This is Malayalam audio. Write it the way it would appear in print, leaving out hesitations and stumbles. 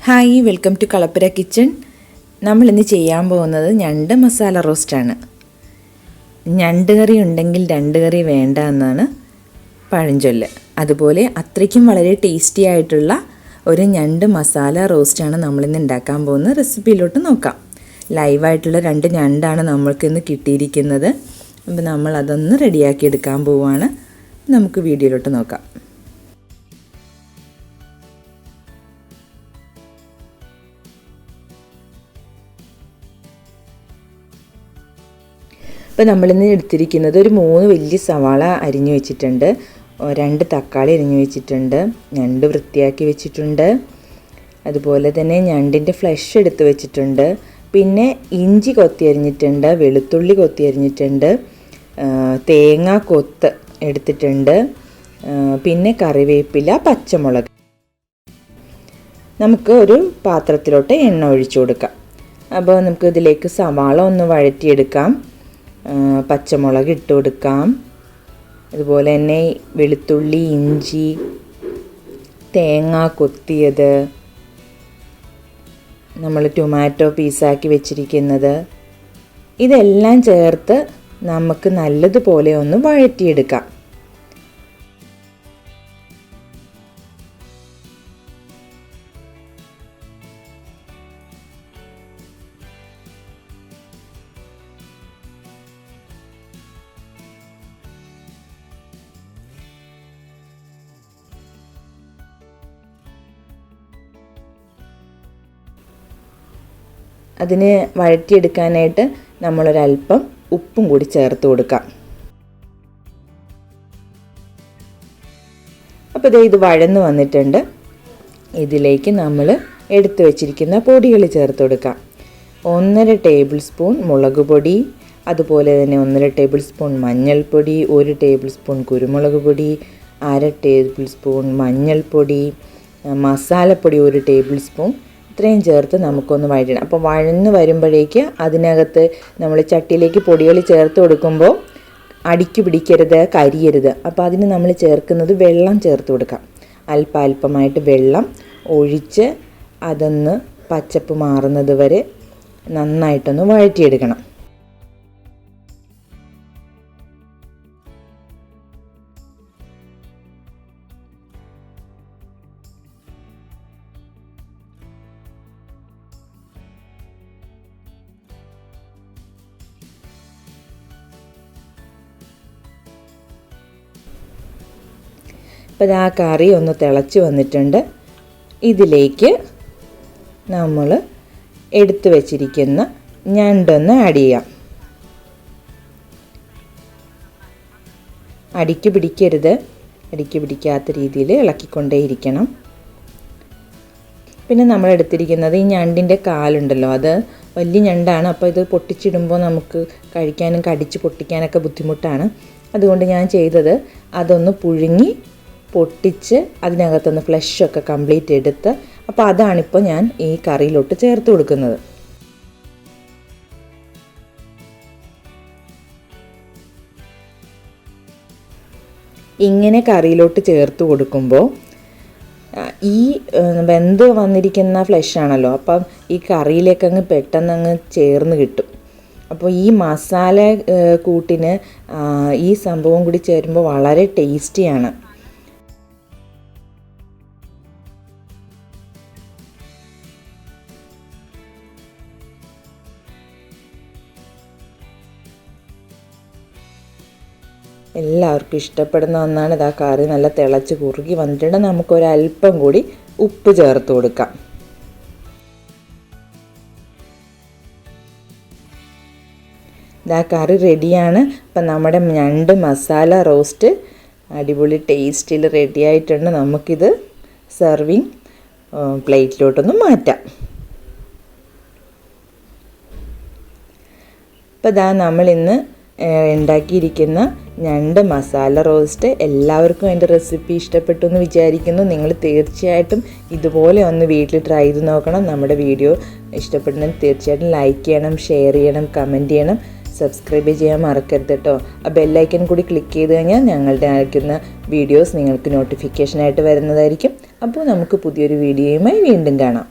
Hi, welcome to Kalappura kitchen. നമ്മളിന്ന് ചെയ്യാൻ പോകുന്നത് ഞണ്ട് മസാല റോസ്റ്റാണ്. ഞണ്ട് കറി ഉണ്ടെങ്കിൽ രണ്ട് കറി വേണ്ട എന്നാണ് പഴഞ്ചൊല്ല്. അതുപോലെ അത്രയ്ക്കും വളരെ ടേസ്റ്റി ആയിട്ടുള്ള ഒരു ഞണ്ട് മസാല റോസ്റ്റാണ് നമ്മളിന്ന് ഉണ്ടാക്കാൻ പോകുന്നത്. റെസിപ്പിയിലോട്ട് നോക്കാം. ലൈവായിട്ടുള്ള 2 ഞണ്ടാണ് നമ്മൾക്കിന്ന് കിട്ടിയിരിക്കുന്നത്. അപ്പോൾ നമ്മളതൊന്ന് റെഡിയാക്കി എടുക്കാൻ പോവുകയാണ്. നമുക്ക് വീഡിയോയിലോട്ട് നോക്കാം. ഇപ്പോൾ നമ്മളിന്ന് എടുത്തിരിക്കുന്നത് ഒരു 3 വലിയ സവാള അരിഞ്ഞു വെച്ചിട്ടുണ്ട്, 2 തക്കാളി അരിഞ്ഞു വെച്ചിട്ടുണ്ട്, ഞണ്ട് വൃത്തിയാക്കി വെച്ചിട്ടുണ്ട്. അതുപോലെ തന്നെ ഞണ്ടിൻ്റെ ഫ്ലഷ് എടുത്ത് വെച്ചിട്ടുണ്ട്. പിന്നെ ഇഞ്ചി കൊത്തി അരിഞ്ഞിട്ടുണ്ട്, വെളുത്തുള്ളി കൊത്തി അരിഞ്ഞിട്ടുണ്ട്, തേങ്ങ കൊത്ത് എടുത്തിട്ടുണ്ട്, പിന്നെ കറിവേപ്പില, പച്ചമുളക്. നമുക്ക് ഒരു പാത്രത്തിലോട്ട് എണ്ണ ഒഴിച്ചു കൊടുക്കാം. അപ്പോൾ നമുക്ക് ഇതിലേക്ക് സവാള ഒന്ന് വഴറ്റിയെടുക്കാം. പച്ചമുളക് ഇട്ട് കൊടുക്കാം. അതുപോലെ തന്നെ വെളുത്തുള്ളി, ഇഞ്ചി, തേങ്ങ കൊത്തിയത്, നമ്മൾ ടൊമാറ്റോ പീസാക്കി വെച്ചിരിക്കുന്നത്, ഇതെല്ലാം ചേർത്ത് നമുക്ക് നല്ലതുപോലെ ഒന്ന് വഴറ്റിയെടുക്കാം. അതിന് വഴറ്റിയെടുക്കാനായിട്ട് നമ്മളൊരല്പം ഉപ്പും കൂടി ചേർത്ത് കൊടുക്കാം. അപ്പോൾ ഇത് വഴന്ന് വന്നിട്ടുണ്ട്. ഇതിലേക്ക് നമ്മൾ എടുത്തു വച്ചിരിക്കുന്ന പൊടികൾ ചേർത്ത് കൊടുക്കാം. 1.5 ടേബിൾ സ്പൂൺ മുളക് പൊടി, അതുപോലെ തന്നെ 1.5 ടേബിൾ സ്പൂൺ മഞ്ഞൾപ്പൊടി, 1 ടേബിൾ സ്പൂൺ കുരുമുളക് പൊടി, 1/2 ടേബിൾ സ്പൂൺ മഞ്ഞൾപ്പൊടി, മസാലപ്പൊടി 1 ടേബിൾ സ്പൂൺ. ഇത്രയും ചേർത്ത് നമുക്കൊന്ന് വഴറ്റണം. അപ്പോൾ വഴന്ന് വരുമ്പോഴേക്ക് അതിനകത്ത് നമ്മൾ ചട്ടിയിലേക്ക് പൊടികൾ ചേർത്ത് കൊടുക്കുമ്പോൾ അടിക്ക് പിടിക്കരുത്, കരിയരുത്. അപ്പോൾ അതിന് നമ്മൾ ചേർക്കുന്നത് വെള്ളം ചേർത്ത് കൊടുക്കാം. അല്പമായിട്ട് വെള്ളം ഒഴിച്ച് അതൊന്ന് പച്ചപ്പ് മാറുന്നത് വരെ നന്നായിട്ടൊന്ന് വഴറ്റിയെടുക്കണം. അപ്പോൾ ആ കറി ഒന്ന് തിളച്ച് വന്നിട്ടുണ്ട്. ഇതിലേക്ക് നമ്മൾ എടുത്തു വച്ചിരിക്കുന്ന ഞണ്ടൊന്ന് ആഡ് ചെയ്യാം. അടിക്ക് പിടിക്കരുത്, അടിക്ക് പിടിക്കാത്ത രീതിയിൽ ഇളക്കിക്കൊണ്ടേയിരിക്കണം. പിന്നെ നമ്മൾ എടുത്തിരിക്കുന്നത് ഈ ഞണ്ടിൻ്റെ കാലുണ്ടല്ലോ, അത് വലിയ ഞണ്ടാണ്. അപ്പോൾ ഇത് പൊട്ടിച്ചിടുമ്പോൾ നമുക്ക് കഴിക്കാനും കടിച്ച് പൊട്ടിക്കാനൊക്കെ ബുദ്ധിമുട്ടാണ്. അതുകൊണ്ട് ഞാൻ ചെയ്തത് അതൊന്ന് പുഴുങ്ങി പൊട്ടിച്ച് അതിനകത്തുനിന്ന് ഫ്ലഷൊക്കെ കംപ്ലീറ്റ് എടുത്ത്, അപ്പോൾ അതാണിപ്പോൾ ഞാൻ ഈ കറിയിലോട്ട് ചേർത്ത് കൊടുക്കുന്നത്. ഇങ്ങനെ കറിയിലോട്ട് ചേർത്ത് കൊടുക്കുമ്പോൾ ഈ വെന്ത് വന്നിരിക്കുന്ന ഫ്ലഷാണല്ലോ, അപ്പം ഈ കറിയിലേക്ക് അങ്ങ് പെട്ടെന്ന് അങ്ങ് ചേർന്ന് കിട്ടും. അപ്പോൾ ഈ മസാല കൂട്ടിന് ഈ സംഭവം കൂടി ചേരുമ്പോൾ വളരെ ടേസ്റ്റിയാണ്. എല്ലാവർക്കും ഇഷ്ടപ്പെടുന്ന ഒന്നാണ്. ഇതാ കറി നല്ല തിളച്ച് കുറുകി വന്നിട്ടുണ്ട്. നമുക്കൊരല്പം കൂടി ഉപ്പ് ചേർത്ത് കൊടുക്കാം. ഇതാ കറി റെഡിയാണ്. അപ്പം നമ്മുടെ ഞണ്ട് മസാല റോസ്റ്റ് അടിപൊളി ടേസ്റ്റിൽ റെഡി ആയിട്ടുണ്ട്. നമുക്കിത് സെർവിങ് പ്ലേറ്റിലോട്ടൊന്ന് മാറ്റാം. അപ്പോൾ ഇതാ നമ്മളിന്ന് ഉണ്ടാക്കിയിരിക്കുന്ന ഞണ്ട് മസാല റോസ്റ്റ് എല്ലാവർക്കും എൻ്റെ റെസിപ്പി ഇഷ്ടപ്പെട്ടു എന്ന് വിചാരിക്കുന്നു. നിങ്ങൾ തീർച്ചയായിട്ടും ഇതുപോലെ ഒന്ന് വീട്ടിൽ ട്രൈ ചെയ്ത് നോക്കണം. നമ്മുടെ വീഡിയോ ഇഷ്ടപ്പെടുന്നതിന് തീർച്ചയായിട്ടും ലൈക്ക് ചെയ്യണം, ഷെയർ ചെയ്യണം, കമൻറ്റ് ചെയ്യണം. സബ്സ്ക്രൈബ് ചെയ്യാൻ മറക്കരുത് കേട്ടോ. ആ ബെല്ലൈക്കൺ കൂടി ക്ലിക്ക് ചെയ്ത് കഴിഞ്ഞാൽ ഞങ്ങളുടെ അയക്കുന്ന വീഡിയോസ് നിങ്ങൾക്ക് നോട്ടിഫിക്കേഷനായിട്ട് വരുന്നതായിരിക്കും. അപ്പോൾ നമുക്ക് പുതിയൊരു വീഡിയോയുമായി വീണ്ടും കാണാം.